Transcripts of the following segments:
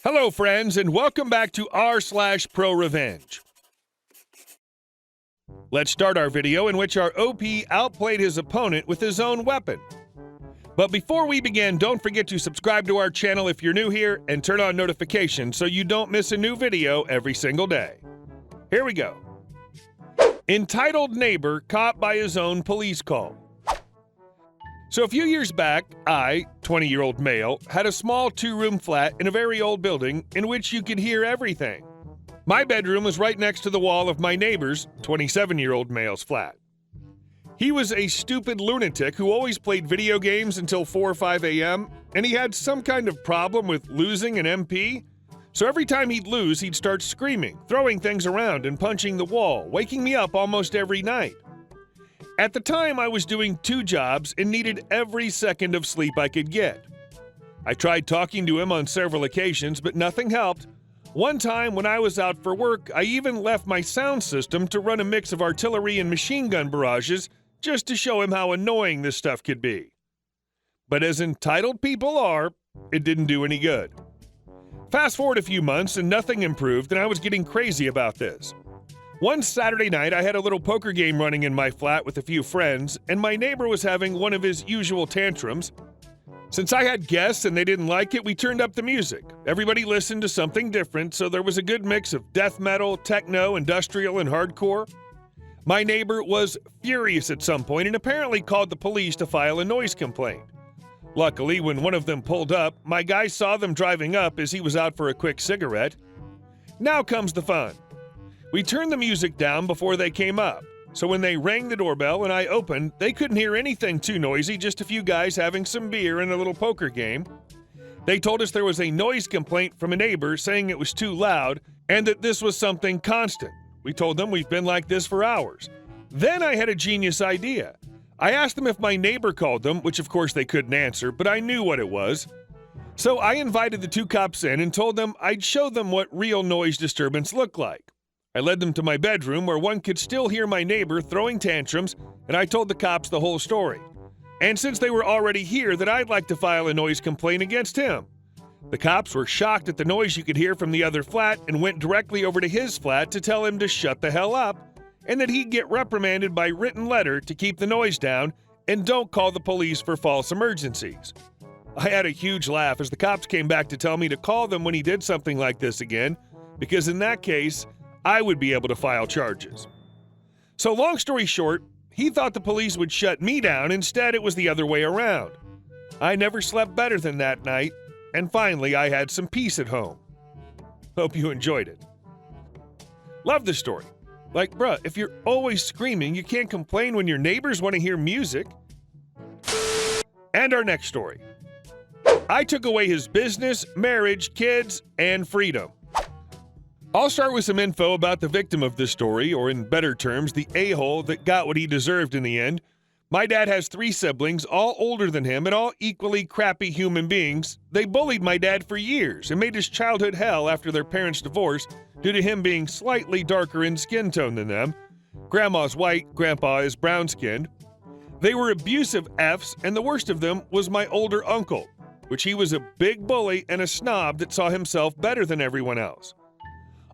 Hello, friends, and welcome back to r/ProRevenge. Let's start our video in which our OP outplayed his opponent with his own weapon. But before we begin, don't forget to subscribe to our channel if you're new here and turn on notifications so you don't miss a new video every single day. Here we go. Entitled neighbor caught by his own police call. So a few years back, I, 20-year-old male, had a small two-room flat in a very old building in which you could hear everything. My bedroom was right next to the wall of my neighbor's, 27-year-old male's flat. He was a stupid lunatic who always played video games until 4 or 5 a.m., and he had some kind of problem with losing an MP. So every time he'd lose, he'd start screaming, throwing things around, and punching the wall, waking me up almost every night. At the time, I was doing 2 jobs and needed every second of sleep I could get. I tried talking to him on several occasions, but nothing helped. One time, when I was out for work, I even left my sound system to run a mix of artillery and machine gun barrages just to show him how annoying this stuff could be. But as entitled people are, it didn't do any good. Fast forward a few months and nothing improved, and I was getting crazy about this. One Saturday night, I had a little poker game running in my flat with a few friends, and my neighbor was having one of his usual tantrums. Since I had guests and they didn't like it, we turned up the music. Everybody listened to something different, so there was a good mix of death metal, techno, industrial, and hardcore. My neighbor was furious at some point and apparently called the police to file a noise complaint. Luckily, when one of them pulled up, my guy saw them driving up as he was out for a quick cigarette. Now comes the fun. We turned the music down before they came up, so when they rang the doorbell and I opened, they couldn't hear anything too noisy, just a few guys having some beer and a little poker game. They told us there was a noise complaint from a neighbor saying it was too loud and that this was something constant. We told them we've been like this for hours. Then I had a genius idea. I asked them if my neighbor called them, which of course they couldn't answer, but I knew what it was. So I invited the 2 cops in and told them I'd show them what real noise disturbance looked like. I led them to my bedroom where one could still hear my neighbor throwing tantrums, and I told the cops the whole story. And since they were already here, that I'd like to file a noise complaint against him. The cops were shocked at the noise you could hear from the other flat and went directly over to his flat to tell him to shut the hell up and that he'd get reprimanded by written letter to keep the noise down and don't call the police for false emergencies. I had a huge laugh as the cops came back to tell me to call them when he did something like this again, because in that case, I would be able to file charges. So long story short, he thought the police would shut me down. Instead, it was the other way around. I never slept better than that night, and finally I had some peace at home. Hope you enjoyed it. Love this story. Like, bruh, if you're always screaming, you can't complain when your neighbors want to hear music. And our next story. I took away his business, marriage, kids, and freedom. I'll start with some info about the victim of this story, or in better terms, the a-hole that got what he deserved in the end. My dad has 3 siblings, all older than him and all equally crappy human beings. They bullied my dad for years and made his childhood hell after their parents' divorce due to him being slightly darker in skin tone than them. Grandma's white, Grandpa is brown-skinned. They were abusive Fs, and the worst of them was my older uncle, which he was a big bully and a snob that saw himself better than everyone else.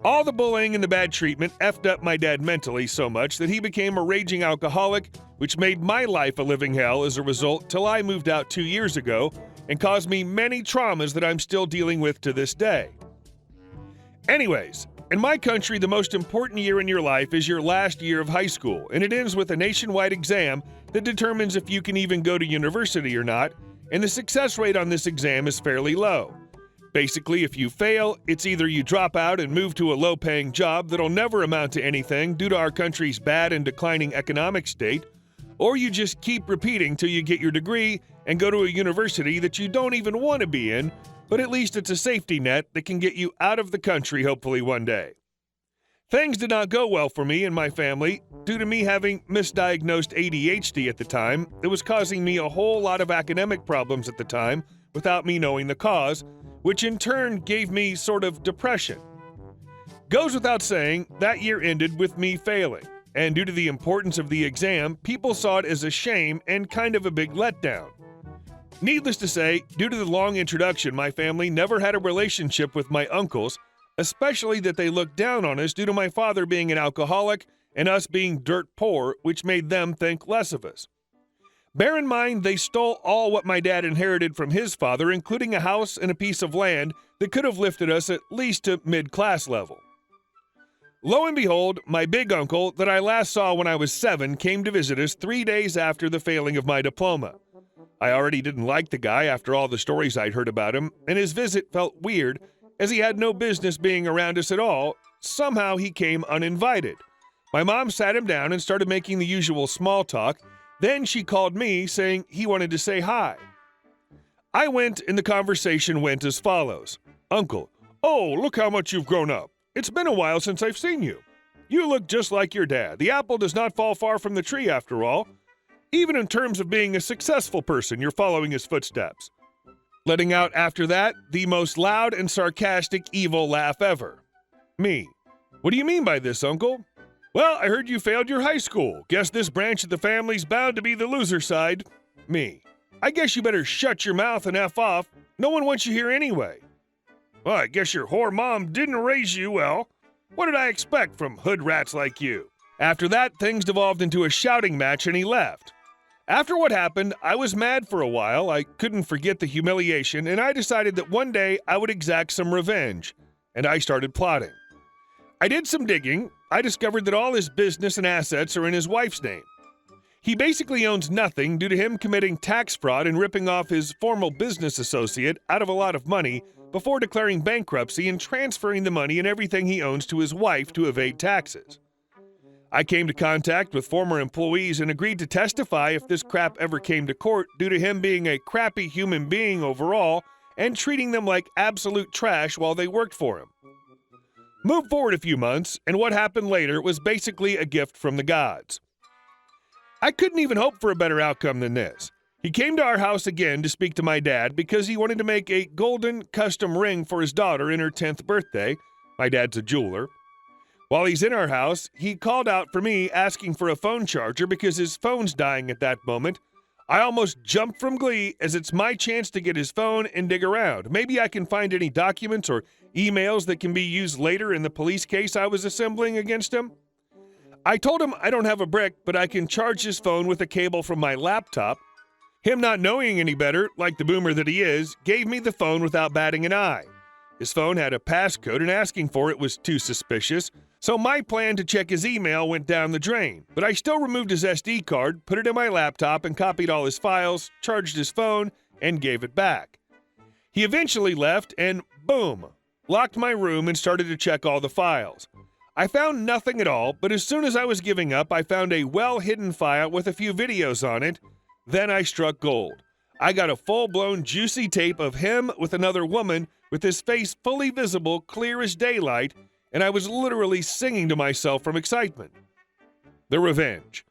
All the bullying and the bad treatment effed up my dad mentally so much that he became a raging alcoholic, which made my life a living hell as a result till I moved out 2 years ago and caused me many traumas that I'm still dealing with to this day. Anyways, in my country, the most important year in your life is your last year of high school, and it ends with a nationwide exam that determines if you can even go to university or not, and the success rate on this exam is fairly low. Basically, if you fail, it's either you drop out and move to a low-paying job that'll never amount to anything due to our country's bad and declining economic state, or you just keep repeating till you get your degree and go to a university that you don't even want to be in, but at least it's a safety net that can get you out of the country hopefully one day. Things did not go well for me and my family due to me having misdiagnosed ADHD at the time. It was causing me a whole lot of academic problems at the time without me knowing the cause, which in turn gave me sort of depression. Goes without saying, that year ended with me failing, and due to the importance of the exam, people saw it as a shame and kind of a big letdown. Needless to say, due to the long introduction, my family never had a relationship with my uncles, especially that they looked down on us due to my father being an alcoholic and us being dirt poor, which made them think less of us. Bear in mind, they stole all what my dad inherited from his father, including a house and a piece of land that could have lifted us at least to mid-class level. Lo and behold, my big uncle that I last saw when I was 7 came to visit us 3 days after the failing of my diploma. I already didn't like the guy after all the stories I'd heard about him, and his visit felt weird as he had no business being around us at all. Somehow he came uninvited. My mom sat him down and started making the usual small talk. Then she called me, saying he wanted to say hi. I went, and the conversation went as follows. Uncle, oh, look how much you've grown up. It's been a while since I've seen you. You look just like your dad. The apple does not fall far from the tree after all. Even in terms of being a successful person, you're following his footsteps. Letting out after that, the most loud and sarcastic evil laugh ever. Me. What do you mean by this, Uncle? Well, I heard you failed your high school. Guess this branch of the family's bound to be the loser side. Me. I guess you better shut your mouth and F off. No one wants you here anyway. Well, I guess your whore mom didn't raise you well. What did I expect from hood rats like you? After that, things devolved into a shouting match and he left. After what happened, I was mad for a while. I couldn't forget the humiliation, and I decided that one day I would exact some revenge, and I started plotting. I did some digging. I discovered that all his business and assets are in his wife's name. He basically owns nothing due to him committing tax fraud and ripping off his former business associate out of a lot of money before declaring bankruptcy and transferring the money and everything he owns to his wife to evade taxes. I came to contact with former employees and agreed to testify if this crap ever came to court due to him being a crappy human being overall and treating them like absolute trash while they worked for him. Move forward a few months, and what happened later was basically a gift from the gods. I couldn't even hope for a better outcome than this. He came to our house again to speak to my dad because he wanted to make a golden custom ring for his daughter in her 10th birthday. My dad's a jeweler. While he's in our house, he called out for me asking for a phone charger because his phone's dying at that moment. I almost jumped from glee as it's my chance to get his phone and dig around. Maybe I can find any documents or emails that can be used later in the police case I was assembling against him. I told him I don't have a brick, but I can charge his phone with a cable from my laptop. Him not knowing any better, like the boomer that he is, gave me the phone without batting an eye. His phone had a passcode and asking for it was too suspicious, so my plan to check his email went down the drain. But I still removed his SD card, put it in my laptop, and copied all his files, charged his phone, and gave it back. He eventually left and, boom, locked my room and started to check all the files. I found nothing at all, but as soon as I was giving up, I found a well-hidden file with a few videos on it. Then I struck gold. I got a full-blown juicy tape of him with another woman with his face fully visible, clear as daylight, and I was literally singing to myself from excitement. The revenge.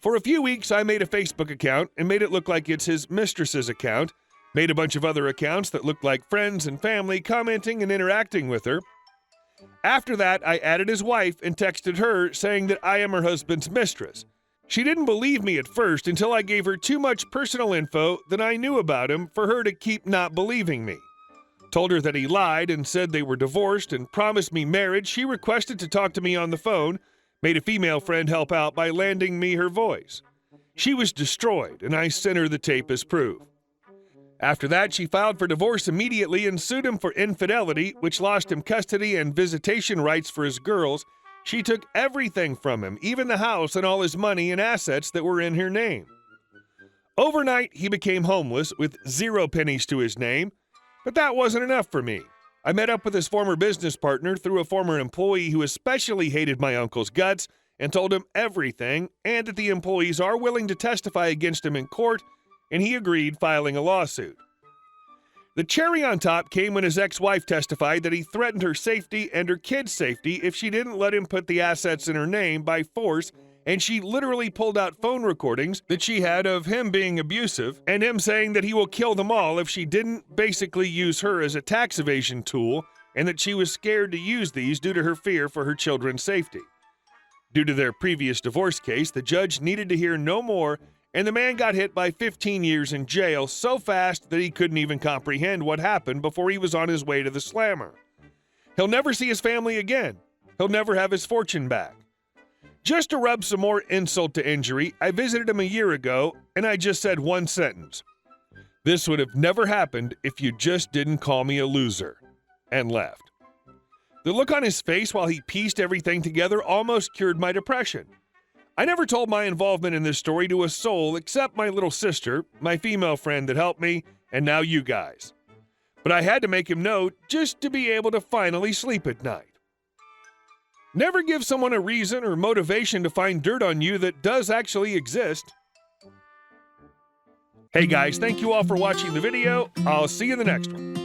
For a few weeks, I made a Facebook account and made it look like it's his mistress's account, made a bunch of other accounts that looked like friends and family commenting and interacting with her. After that, I added his wife and texted her saying that I am her husband's mistress. She didn't believe me at first until I gave her too much personal info that I knew about him for her to keep not believing me. Told her that he lied and said they were divorced and promised me marriage. She requested to talk to me on the phone, made a female friend help out by lending me her voice. She was destroyed, and I sent her the tape as proof. After that, she filed for divorce immediately and sued him for infidelity, which lost him custody and visitation rights for his girls. She took everything from him, even the house and all his money and assets that were in her name. Overnight, he became homeless with 0 pennies to his name, but that wasn't enough for me. I met up with his former business partner through a former employee who especially hated my uncle's guts and told him everything, and that the employees are willing to testify against him in court, and he agreed, filing a lawsuit. The cherry on top came when his ex-wife testified that he threatened her safety and her kids' safety if she didn't let him put the assets in her name by force, and she literally pulled out phone recordings that she had of him being abusive and him saying that he will kill them all if she didn't basically use her as a tax evasion tool, and that she was scared to use these due to her fear for her children's safety. Due to their previous divorce case, the judge needed to hear no more and the man got hit by 15 years in jail so fast that he couldn't even comprehend what happened before he was on his way to the slammer. He'll never see his family again. He'll never have his fortune back. Just to rub some more insult to injury, I visited him a year ago, and I just said one sentence. "This would have never happened if you just didn't call me a loser," and left. The look on his face while he pieced everything together almost cured my depression. I never told my involvement in this story to a soul except my little sister, my female friend that helped me, and now you guys. But I had to make him know just to be able to finally sleep at night. Never give someone a reason or motivation to find dirt on you that does actually exist. Hey guys, thank you all for watching the video. I'll see you in the next one.